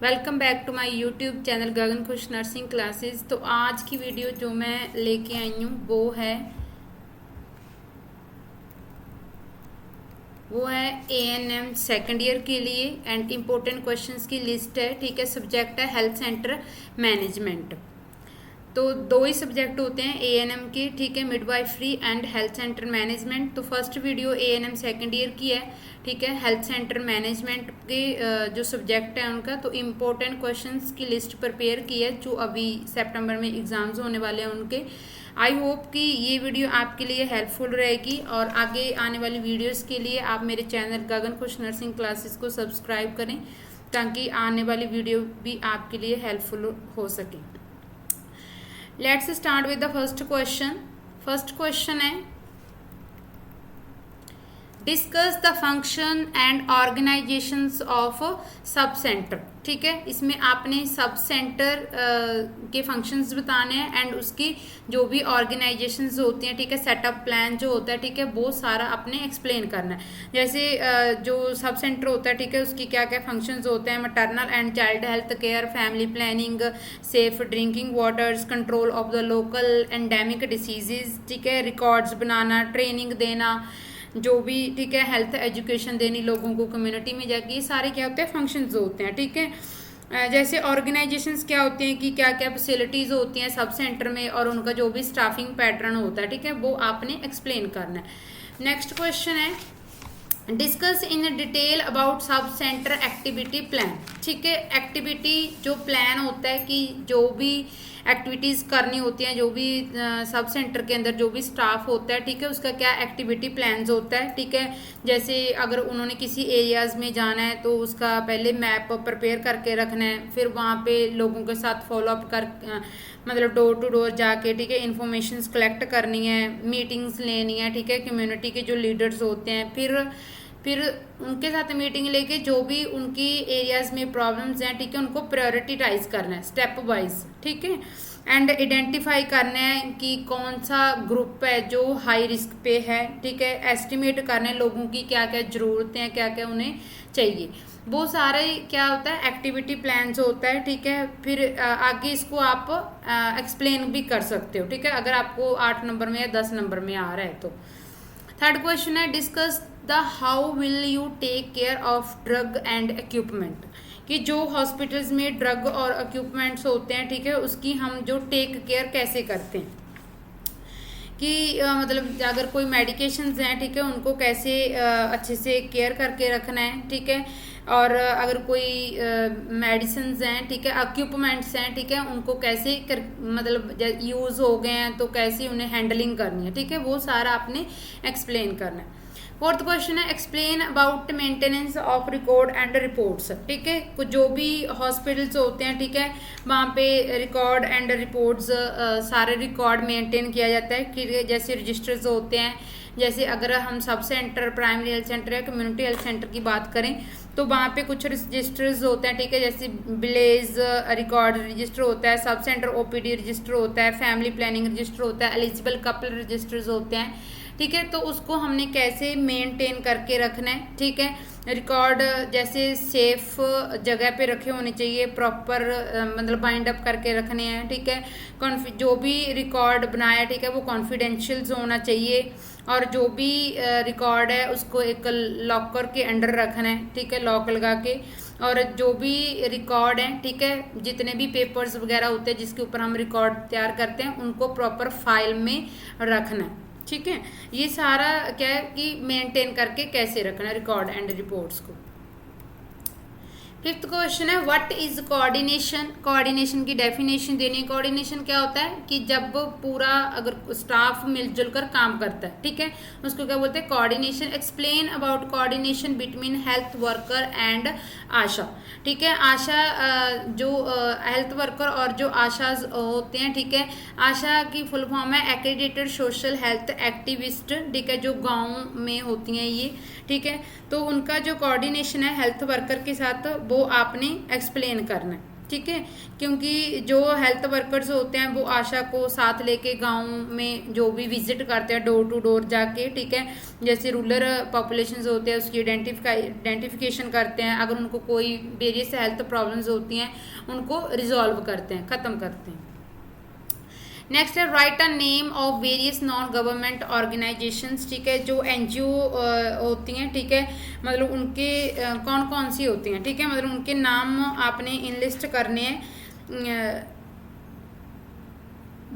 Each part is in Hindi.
Welcome back to my YouTube channel Gagan Khush nursing classes. तो आज की वीडियो जो मैं लेके आई हूँ वो है एएनएम सेकेंड ईयर के लिए एंड इम्पोर्टेंट क्वेश्चंस की लिस्ट है। ठीक है, सब्जेक्ट है हेल्थ सेंटर मैनेजमेंट। तो दो ही सब्जेक्ट होते हैं एएनएम के, ठीक है, midwifery and health centre management. तो first video ANM second year की है, ठीक है, हेल्थ सेंटर मैनेजमेंट के जो सब्जेक्ट है उनका। तो इम्पोर्टेंट क्वेश्चंस की लिस्ट प्रिपेयर की है जो अभी सितंबर में एग्जाम्स होने वाले हैं उनके। आई होप कि ये वीडियो आपके लिए हेल्पफुल रहेगी और आगे आने वाली वीडियोस के लिए आप मेरे channel Gagan Khush nursing classes को सब्सक्राइब करें ताकि आने वाली वीडियो भी आपके लिए हेल्पफुल हो सके। Let's start with the first question. First question है discuss the function and organisations of sub centre. ठीक है, इसमें आपने सब सेंटर के फंक्शंस बताने हैं एंड उसकी जो भी ऑर्गेनाइजेशंस होती हैं, ठीक है, सेटअप प्लान जो होता है, ठीक है, वो सारा आपने एक्सप्लेन करना है। जैसे जो सब सेंटर होता है, ठीक है, उसकी क्या क्या फंक्शंस होते हैं, maternal and child health care, family planning, safe drinking waters, control of the local endemic diseases, ठीक है, रिकॉर्ड्स बनाना, ट्रेनिंग देना, जो भी, ठीक है, हेल्थ एजुकेशन देनी लोगों को कम्युनिटी में जाके, ये सारे क्या होते हैं फंक्शंस होते हैं। ठीक है, जैसे ऑर्गेनाइजेशंस क्या होते हैं कि क्या क्या फैसिलिटीज़ होती हैं सब सेंटर में और उनका जो भी स्टाफिंग पैटर्न होता है, ठीक है, वो आपने एक्सप्लेन करना है। नेक्स्ट क्वेश्चन है discuss in detail about sub centre activity plan. ठीक है, एक्टिविटी जो प्लान होता है कि जो भी एक्टिविटीज़ करनी होती हैं, जो भी सब सेंटर के अंदर जो भी स्टाफ होता है, ठीक है, उसका क्या एक्टिविटी प्लान्स होता है। ठीक है, जैसे अगर उन्होंने किसी एरियाज़ में जाना है तो उसका पहले मैप प्रिपेयर करके रखना है, फिर वहाँ पे लोगों के साथ फॉलोअप कर मतलब डोर टू डोर जाके, ठीक है, इन्फॉर्मेशंस कलेक्ट करनी है, मीटिंग्स लेनी है, ठीक है, कम्युनिटी के जो लीडर्स होते हैं, फिर उनके साथ मीटिंग लेके जो भी उनकी एरियाज में प्रॉब्लम्स हैं, ठीक है, उनको प्रायोरिटाइज करना है स्टेप वाइज। ठीक है, एंड आइडेंटिफाई करना है कि कौन सा ग्रुप है जो हाई रिस्क पे है, ठीक है, एस्टिमेट करना है लोगों की क्या क्या ज़रूरतें हैं, क्या क्या उन्हें चाहिए, वो सारे क्या होता है एक्टिविटी प्लान्स होता है। ठीक है, फिर आगे इसको आप एक्सप्लेन भी कर सकते हो, ठीक है, अगर आपको 8 नंबर में या 10 नंबर में आ रहा है तो। थर्ड क्वेश्चन है discuss the how will you take care of drug and equipment, कि जो हॉस्पिटल्स में ड्रग और इक्विपमेंट्स होते हैं, ठीक है, उसकी हम जो टेक केयर कैसे करते हैं, कि मतलब अगर कोई मेडिकेशंस हैं, ठीक है, उनको कैसे अच्छे से केयर करके रखना है। ठीक है, और अगर कोई मेडिसिन हैं, ठीक है, इक्विपमेंट्स हैं, ठीक है, उनको कैसे मतलब यूज़ हो गए हैं तो कैसे उन्हें हैंडलिंग करनी है, ठीक है, वो सारा आपने एक्सप्लेन करना है। फोर्थ क्वेश्चन है explain about maintenance of record and reports. ठीक है, कुछ जो भी हॉस्पिटल्स होते हैं, ठीक है, वहाँ पे रिकॉर्ड एंड रिपोर्ट्स सारे रिकॉर्ड मेंटेन किया जाता है कि जैसे रजिस्टर्स होते हैं, जैसे अगर हम sub centre, primary health centre या कम्युनिटी हेल्थ सेंटर की बात करें तो वहाँ पे कुछ रजिस्टर्स होते हैं, ठीक है, जैसे विलेज रिकॉर्ड रजिस्टर होता है, सब सेंटर ओपीडी रजिस्टर होता है, फैमिली प्लानिंग रजिस्टर होता है, एलिजिबल कपल रजिस्टर्स होते हैं। ठीक है, तो उसको हमने कैसे मेंटेन करके रखना है। ठीक है, रिकॉर्ड जैसे सेफ जगह पे रखे होने चाहिए, प्रॉपर मतलब बाइंड अप करके रखने हैं। ठीक है, जो भी रिकॉर्ड बनाया, ठीक है, वो कॉन्फिडेंशियल होना चाहिए और जो भी रिकॉर्ड है उसको एक लॉकर के अंडर रखना है। ठीक है, लॉक लगा के, और जो भी रिकॉर्ड है, ठीक है, जितने भी पेपर्स वगैरह होते हैं जिसके ऊपर हम रिकॉर्ड तैयार करते हैं उनको प्रॉपर फाइल में रखना है। ठीक है, ये सारा क्या है कि मेंटेन करके कैसे रखना रिकॉर्ड एंड रिपोर्ट्स को। फिफ्थ क्वेश्चन है व्हाट इज कोऑर्डिनेशन। कोऑर्डिनेशन की डेफिनेशन देनी है। कोऑर्डिनेशन क्या होता है कि जब पूरा अगर स्टाफ मिलजुल कर काम करता है, ठीक है, उसको क्या बोलते हैं coordination. Explain about coordination between health worker and ASHA. ठीक है, आशा जो हेल्थ वर्कर और जो आशा होते हैं, ठीक है, आशा की फुल फॉर्म है एक्रेडिटेड सोशल हेल्थ एक्टिविस्ट। ठीक है, जो गाँव में होती हैं ये, ठीक है, तो उनका जो कोऑर्डिनेशन है हेल्थ वर्कर के साथ वो आपने एक्सप्लेन करना है। ठीक है, क्योंकि जो हेल्थ वर्कर्स होते हैं वो आशा को साथ लेके गांव में जो भी विजिट करते हैं डोर टू डोर जाके, ठीक है, जैसे रूरल पॉपुलेशन होते हैं उसकी आइडेंटिफिकेशन करते हैं, अगर उनको कोई वेरियस हेल्थ प्रॉब्लम्स होती हैं उनको रिजॉल्व करते हैं, ख़त्म करते हैं। नेक्स्ट है write a name of various non government organisations, ठीक है, जो एनजीओ होती हैं, ठीक है, मतलब उनके कौन कौन सी होती हैं, ठीक है, मतलब उनके नाम आपने इनलिस्ट करने हैं।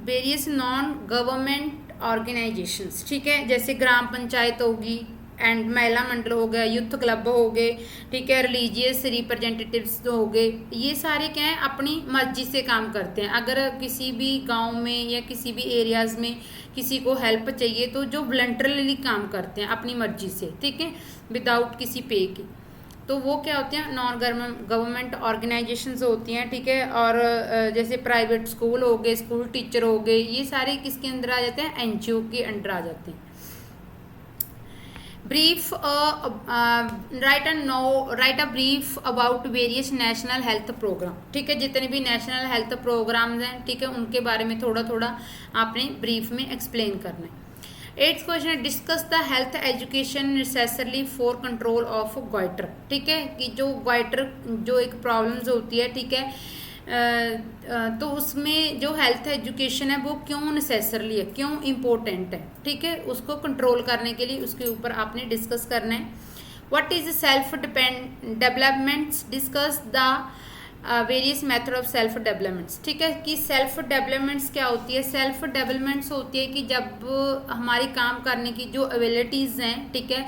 वेरियस नॉन गवर्नमेंट ऑर्गेनाइजेशंस, ठीक है, जैसे ग्राम पंचायत होगी एंड महिला मंडल हो गया, यूथ क्लब हो गए, ठीक है, रिलीजियस रिप्रेजेंटेटिव्स हो गए, ये सारे क्या है अपनी मर्जी से काम करते हैं। अगर किसी भी गांव में या किसी भी एरियाज में किसी को हेल्प चाहिए तो जो वॉलंटरली काम करते हैं अपनी मर्जी से, ठीक है, विदाउट किसी पे की, तो वो क्या होते हैं नॉन गवर्नमेंट ऑर्गेनाइजेशंस होती हैं, ठीक है। और जैसे प्राइवेट स्कूल हो गए, स्कूल टीचर हो गए, ये सारे किसके अंदर आ जाते हैं, एनजीओ के अंडर आ जाते हैं। Brief write a brief about various national health program, ठीक है, जितने भी नेशनल हेल्थ प्रोग्राम्स हैं, ठीक है, उनके बारे में थोड़ा थोड़ा आपने ब्रीफ में एक्सप्लेन करना है। 8th क्वेश्चन है discuss the health education necessarily for control of goitre, ठीक है, कि जो गोइटर जो एक प्रॉब्लम्स होती है, ठीक है, तो उसमें जो हेल्थ एजुकेशन है वो क्यों नेसेसरली है, क्यों इम्पोर्टेंट है, ठीक है, उसको कंट्रोल करने के लिए उसके ऊपर आपने डिस्कस करना है। What is self developments, discuss the various method of self developments, ठीक है, कि सेल्फ डेवलपमेंट्स क्या होती है। सेल्फ डेवलपमेंट्स होती है कि जब हमारी काम करने की जो एबिलिटीज़ हैं, ठीक है,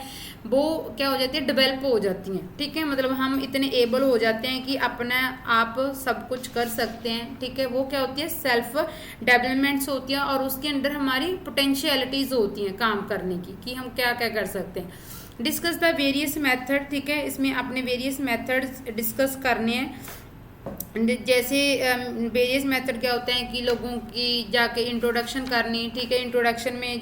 वो क्या हो जाती है, डेवलप हो जाती हैं, ठीक है, मतलब हम इतने एबल हो जाते हैं कि अपना आप सब कुछ कर सकते हैं, ठीक है, वो क्या होती है सेल्फ डेवलपमेंट्स होती है। और उसके अंदर हमारी पोटेंशियलिटीज़ होती हैं काम करने की, कि हम क्या क्या कर सकते हैं। डिस्कस द वेरियस मेथड, ठीक है, इसमें अपने वेरियस मेथड्स डिस्कस करने हैं। जैसे वेरियस मेथड क्या होते हैं कि लोगों की जाके इंट्रोडक्शन करनी, ठीक है, इंट्रोडक्शन में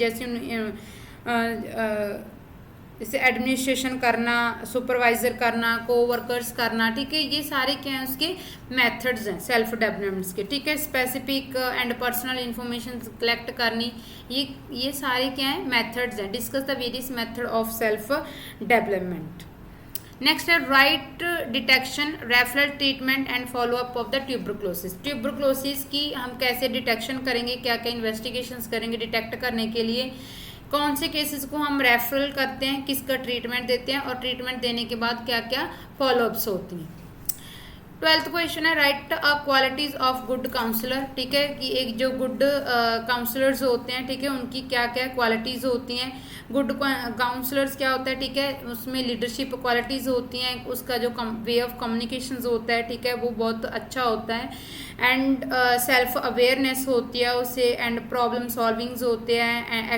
जैसे एडमिनिस्ट्रेशन करना, सुपरवाइजर करना, कोवर्कर्स करना, ठीक है, ये सारे क्या हैं उसके मेथड्स हैं सेल्फ डेवलपमेंट्स के, ठीक है। Specific and personal information collect करनी, ये सारे क्या हैं मेथड्स हैं। Discuss the various method of self development. Next है write detection, referral treatment and follow up of the tuberculosis. Tuberculosis की हम कैसे डिटेक्शन करेंगे, क्या क्या इन्वेस्टिगेशंस करेंगे डिटेक्ट करने के लिए, कौन से केसेस को हम रेफरल करते हैं, किसका ट्रीटमेंट देते हैं, और ट्रीटमेंट देने के बाद क्या क्या फॉलोअप्स होती हैं। 12th क्वेश्चन है write a qualities of good counsellor, ठीक है, कि एक जो गुड काउंसलर्स होते हैं, ठीक है, उनकी क्या क्या क्वालिटीज होती हैं। गुड काउंसलर्स क्या होता है, ठीक है, उसमें लीडरशिप क्वालिटीज होती हैं, उसका जो वे ऑफ कम्युनिकेशन होता है, ठीक है, वो बहुत अच्छा होता है। एंड सेल्फ अवेयरनेस होती है उसे, एंड प्रॉब्लम सॉल्विंग्स होते हैं,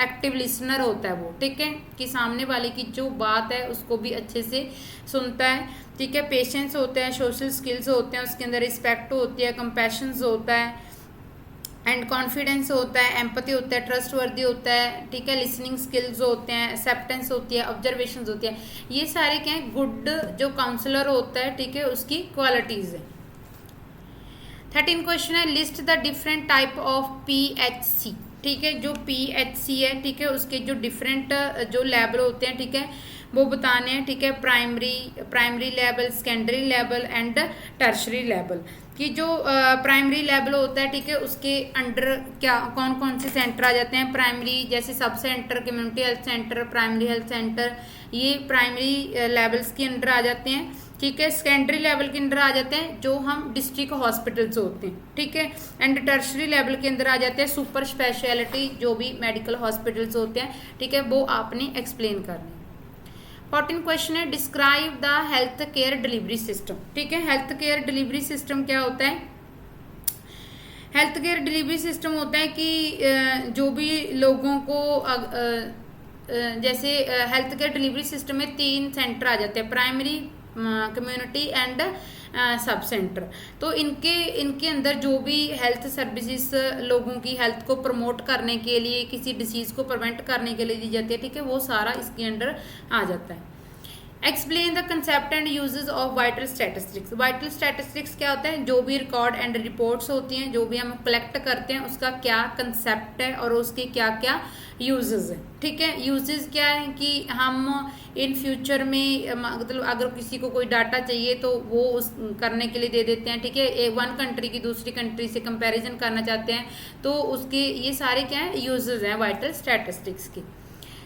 एक्टिव लिसनर होता है वो, ठीक है, कि सामने वाले की जो बात है उसको भी अच्छे से सुनता है, ठीक है। पेशेंस होते हैं, सोशल स्किल्स होते हैं, उसके अंदर रिस्पेक्ट होती है, कंपैशंस होता है, एंड कॉन्फिडेंस होता है, एम्पैथी होता है, ट्रस्ट वर्दी होता है, ठीक है, लिसनिंग स्किल्स होते हैं, एक्सेप्टेंस होती है, ऑब्जर्वेशन होती है। ये सारे क्या है गुड जो काउंसलर होता है, ठीक है, उसकी क्वालिटीज है। 13 क्वेश्चन है list the different type of PHC, ठीक है, जो PHC है, ठीक है, उसके जो डिफरेंट जो लेवल होते हैं, ठीक है, वो बताने हैं, ठीक है। Primary level, secondary level and tertiary level, कि जो प्राइमरी लेवल होता है, ठीक है, उसके अंडर क्या कौन कौन से सेंटर आ जाते हैं। प्राइमरी जैसे sub centre, community health centre, primary health centre, ये प्राइमरी लेवल्स के अंडर आ जाते हैं, ठीक है। सेकेंडरी लेवल के अंदर आ जाते हैं जो हम डिस्ट्रिक्ट हॉस्पिटल्स होते हैं, ठीक है। एंड टर्शरी लेवल के अंदर आ जाते हैं सुपर स्पेशलिटी जो भी मेडिकल हॉस्पिटल्स होते हैं, ठीक है, वो आपने एक्सप्लेन करने। 14 क्वेश्चन है describe the health care delivery system, ठीक है। हेल्थ केयर डिलीवरी सिस्टम क्या होता है। हेल्थ केयर डिलीवरी सिस्टम होता है कि जो भी लोगों को जैसे हेल्थ केयर डिलीवरी सिस्टम में 3 सेंटर आ जाते हैं, primary, community and sub centre. तो इनके अंदर जो भी हेल्थ सर्विसेज लोगों की हेल्थ को प्रमोट करने के लिए, किसी डिसीज को प्रिवेंट करने के लिए दी जाती है, ठीक है, वो सारा इसके अंडर आ जाता है। Explain the concept and uses of vital statistics. Vital statistics क्या होता है? जो भी रिकॉर्ड एंड रिपोर्ट्स होती हैं, जो भी हम कलेक्ट करते हैं, उसका क्या कंसेप्ट है और उसके क्या क्या यूजेस है। ठीक है, यूजेस क्या है कि हम इन फ्यूचर में मतलब अगर किसी को कोई डाटा चाहिए तो वो उस करने के लिए दे देते हैं। ठीक है, वन कंट्री की दूसरी कंट्री से कंपैरिजन करना चाहते हैं तो उसके ये सारे क्या है? यूजेस हैं वाइटल स्टैटिस्टिक्स की।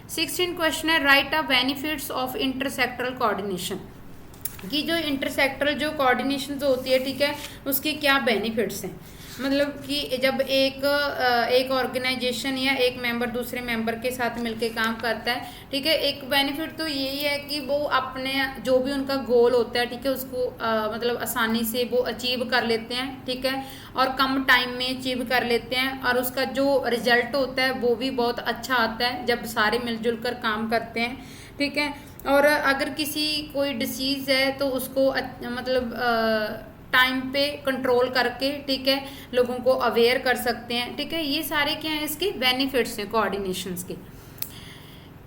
16 क्वेश्चन है, write a benefits of intersectoral coordination, कि जो इंटरसेक्टरल जो कोऑर्डिनेशन जो होती है, ठीक है, उसके क्या बेनिफिट्स हैं। मतलब कि जब एक ऑर्गेनाइजेशन या एक मेंबर दूसरे मेंबर के साथ मिलके काम करता है, ठीक है, एक बेनिफिट तो यही है कि वो अपने जो भी उनका गोल होता है, ठीक है, उसको मतलब आसानी से वो अचीव कर लेते हैं। ठीक है, और कम टाइम में अचीव कर लेते हैं और उसका जो रिजल्ट होता है वो भी बहुत अच्छा आता है जब सारे मिलजुल कर काम करते हैं। ठीक है, और अगर किसी कोई डिसीज है तो उसको मतलब टाइम पे कंट्रोल करके, ठीक है, लोगों को अवेयर कर सकते हैं। ठीक है, ये सारे क्या हैं? इसके बेनिफिट्स हैं कोऑर्डिनेशंस के।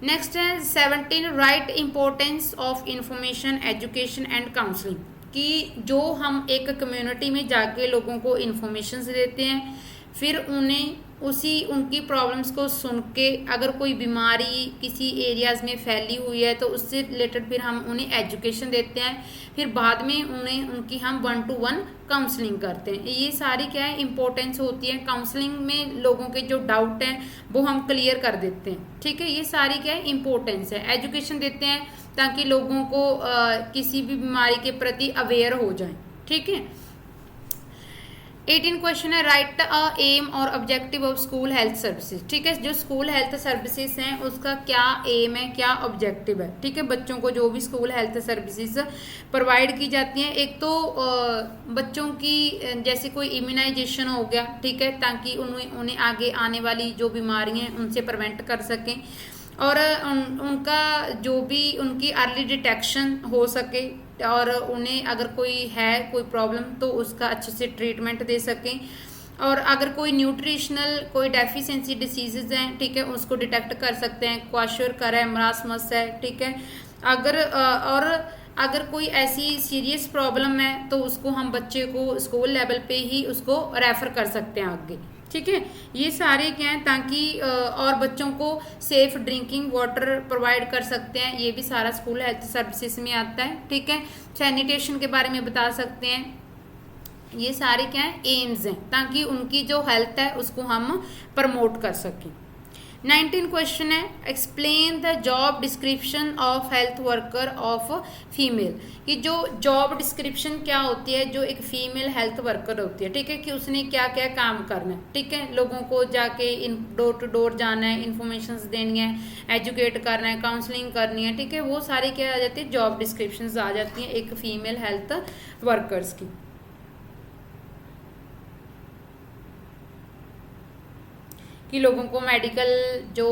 नेक्स्ट है 17, right importance of information education and counselling, कि जो हम एक कम्युनिटी में जाके लोगों को इंफॉर्मेशन देते हैं, फिर उन्हें उनकी प्रॉब्लम्स को सुन के अगर कोई बीमारी किसी एरियाज में फैली हुई है तो उससे रिलेटेड फिर हम उन्हें एजुकेशन देते हैं, फिर बाद में उनकी हम 1-to-1 काउंसलिंग करते हैं। ये सारी क्या है? इंपॉर्टेंस होती है। काउंसलिंग में लोगों के जो डाउट हैं वो हम क्लियर कर देते हैं। ठीक है, ये सारी क्या है? इंपॉर्टेंस है। एजुकेशन देते हैं ताकि लोगों को किसी भी बीमारी के प्रति अवेयर हो जाए। ठीक है, 18 क्वेश्चन है, राइट अ एम और objective of school health services. ठीक है, जो स्कूल हेल्थ सर्विसेज हैं उसका क्या एम है, क्या ऑब्जेक्टिव है। ठीक है, बच्चों को जो भी स्कूल हेल्थ सर्विसेज प्रोवाइड की जाती हैं, एक तो बच्चों की जैसे कोई इम्यूनाइजेशन हो गया, ठीक है, ताकि उन्हें आगे आने वाली जो बीमारियां हैं उनसे प्रिवेंट कर सकें, और उनका जो भी उनकी अर्ली डिटेक्शन हो सके, और उन्हें अगर कोई प्रॉब्लम तो उसका अच्छे से ट्रीटमेंट दे सकें, और अगर कोई न्यूट्रिशनल कोई डेफिशिएंसी डिसीजेज हैं, ठीक है, उसको डिटेक्ट कर सकते हैं। क्वाशरकर है, मरासमस है, ठीक है, अगर कोई ऐसी सीरियस प्रॉब्लम है तो उसको हम बच्चे को स्कूल लेवल पे ही उसको रेफर कर सकते हैं आगे। ठीक है, ये सारे क्या हैं? ताकि और बच्चों को सेफ ड्रिंकिंग वाटर प्रोवाइड कर सकते हैं, ये भी सारा स्कूल हेल्थ सर्विसेज में आता है। ठीक है, सैनिटेशन के बारे में बता सकते हैं। ये सारे क्या है? एम्स हैं, ताकि उनकी जो हेल्थ है उसको हम प्रमोट कर सकें। 19 क्वेश्चन है, explain the job description of health worker of female, कि जो जॉब डिस्क्रिप्शन क्या होती है जो एक फीमेल हेल्थ वर्कर होती है। ठीक है, कि उसने क्या क्या काम करना है। ठीक है, लोगों को जाके डोर टू डोर जाना है, इन्फॉर्मेशन देनी है, एजुकेट करना है, काउंसलिंग करनी है। ठीक है, वो सारी क्या आ जाती है? जॉब डिस्क्रिप्शन आ जाती हैं एक फीमेल हेल्थ वर्कर्स की। कि लोगों को मेडिकल जो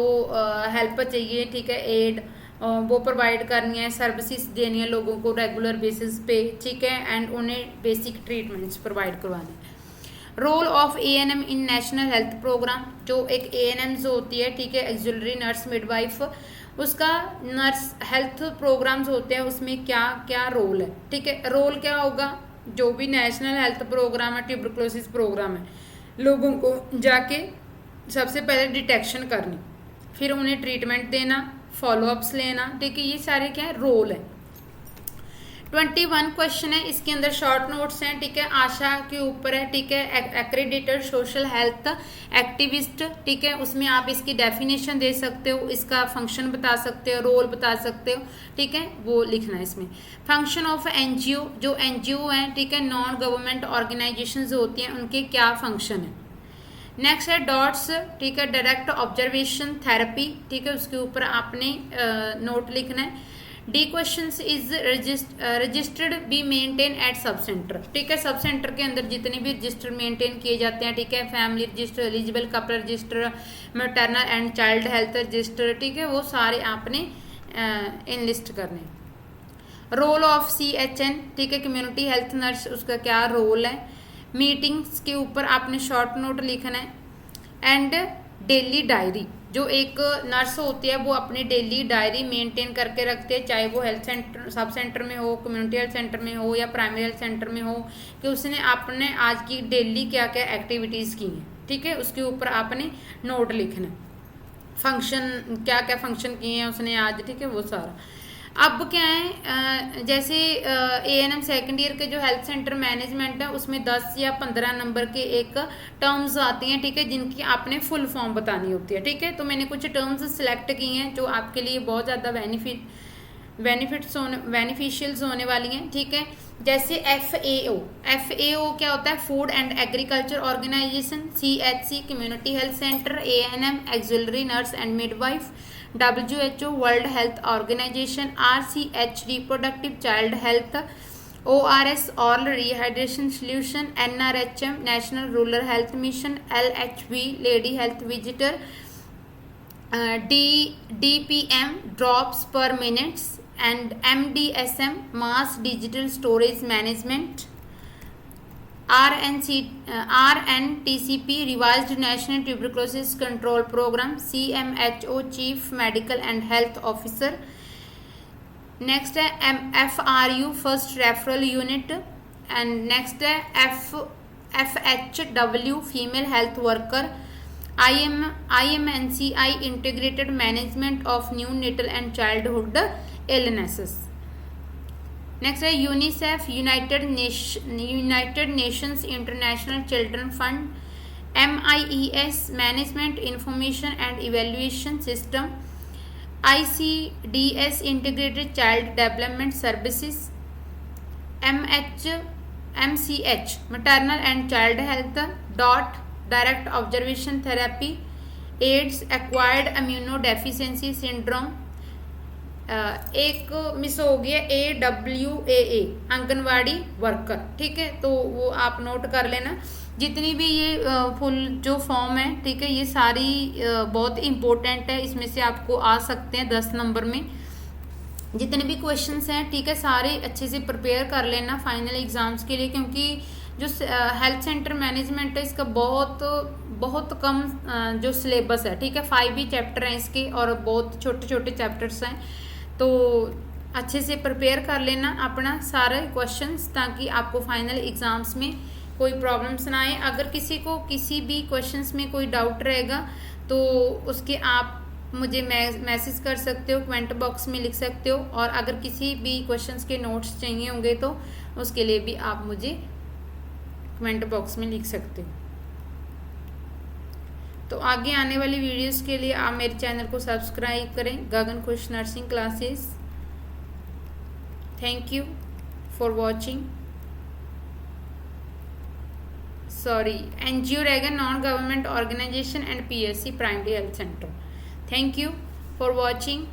हेल्प चाहिए, ठीक है, एड वो प्रोवाइड करनी है, सर्विसेज देनी है लोगों को रेगुलर बेसिस पे। ठीक है, एंड उन्हें बेसिक ट्रीटमेंट्स प्रोवाइड करवाने। Role of ANM in national health program, जो एक एएनएम जो होती है, ठीक है, एक्सिलरी नर्स मिडवाइफ, उसका नर्स हेल्थ प्रोग्राम्स होते हैं उसमें क्या क्या रोल है। ठीक है, रोल क्या होगा? जो भी नेशनल हेल्थ प्रोग्राम है, ट्यूबरक्लोसिस प्रोग्राम है, लोगों को जाके सबसे पहले डिटेक्शन करनी, फिर उन्हें ट्रीटमेंट देना, फॉलोअप्स लेना। ठीक है, ये सारे क्या है? रोल है। 21 क्वेश्चन है, इसके अंदर शॉर्ट नोट्स हैं। ठीक है, आशा के ऊपर है। ठीक है, एक्रेडिटेड सोशल हेल्थ एक्टिविस्ट। ठीक है, उसमें आप इसकी डेफिनेशन दे सकते हो, इसका फंक्शन बता सकते हो, रोल बता सकते हो। ठीक है, वो लिखना है इसमें। फंक्शन ऑफ एनजीओ, जो एनजीओ हैं, ठीक है, नॉन गवर्नमेंट ऑर्गेनाइजेशन जो होती हैं, उनके क्या फंक्शन है। नेक्स्ट है डॉट्स, ठीक है, डायरेक्ट ऑब्जर्वेशन थेरेपी। ठीक है, उसके ऊपर आपने नोट लिखना है। D question is registered be maintain at सब सेंटर। ठीक है, सब सेंटर के अंदर जितने भी रजिस्टर मेंटेन किए जाते हैं, ठीक है, family register, eligible couple register, maternal and child health register, ठीक है, वो सारे आपने इनलिस्ट करने। रोल ऑफ CHN, ठीक है, कम्युनिटी हेल्थ नर्स, उसका क्या रोल है। मीटिंग्स के ऊपर आपने शॉर्ट नोट लिखना है। एंड डेली डायरी, जो एक नर्स होती है वो अपनी डेली डायरी मेंटेन करके रखती है, चाहे वो हेल्थ सेंटर सब सेंटर में हो, कम्युनिटी हेल्थ सेंटर में हो या प्राइमरी हेल्थ सेंटर में हो, कि उसने आपने आज की डेली क्या क्या एक्टिविटीज़ की हैं, ठीक है, उसके ऊपर आपने नोट लिखना है, फंक्शन क्या क्या फंक्शन किए हैं उसने आज, ठीक है, वो सारा। अब क्या है, जैसे ANM सेकेंड ईयर के जो हेल्थ सेंटर मैनेजमेंट है उसमें 10 या 15 नंबर के एक टर्म्स आती हैं, ठीक है, जिनकी आपने फुल फॉर्म बतानी होती है, ठीक है। तो मैंने कुछ टर्म्स सिलेक्ट की हैं जो आपके लिए बहुत ज़्यादा बेनिफिशियल्स होने वाली हैं, ठीक है। जैसे FAO क्या होता है, food and agriculture organisation, CHC community health centre, ANM auxiliary nurse and midwife, WHO world health organisation, RCH reproductive child health, ORS oral rehydration solution, NRHM national rural health mission, LHV lady health visitor, DPM drops per minutes and MDSM mass digital storage management, RNTCP revised national tuberculosis control program, CMHO chief medical and health officer, next है FRU first referral unit, and next है FHW female health worker, IMNCI integrated management of neonatal and childhood illnesses. Next है UNICEF United Nations International children fund, MIES management information and evaluation system, ICDS integrated child development services, MCH maternal and child health, DOT direct observation therapy, AIDS acquired immunodeficiency syndrome, एक मिस हो गया AWAA आंगनवाड़ी वर्कर, ठीक है, तो वो आप नोट कर लेना। जितनी भी ये फुल जो फॉर्म है, ठीक है, ये सारी बहुत इम्पोर्टेंट है, इसमें से आपको आ सकते हैं 10 नंबर में जितने भी क्वेश्चंस हैं, ठीक है, सारे अच्छे से प्रिपेयर कर लेना फाइनल एग्जाम्स के लिए, क्योंकि जो हेल्थ सेंटर मैनेजमेंट है इसका बहुत कम जो सिलेबस है, ठीक है, 5 ही चैप्टर हैं इसके और बहुत छोटे छोटे चैप्टर्स हैं, तो अच्छे से प्रिपेयर कर लेना अपना सारे क्वेश्चंस, ताकि आपको फाइनल एग्जाम्स में कोई प्रॉब्लम्स ना आए। अगर किसी को किसी भी क्वेश्चंस में कोई डाउट रहेगा तो उसके आप मुझे मैसेज कर सकते हो, कमेंट बॉक्स में लिख सकते हो, और अगर किसी भी क्वेश्चंस के नोट्स चाहिए होंगे तो उसके लिए भी आप मुझे कमेंट बॉक्स में लिख सकते हो। तो आगे आने वाली वीडियोस के लिए आप मेरे चैनल को सब्सक्राइब करें, Gagan Khush nursing classes. Thank you for watching. Sorry, NGO रहेगा non government organisation and PSC primary health centre. Thank you for watching.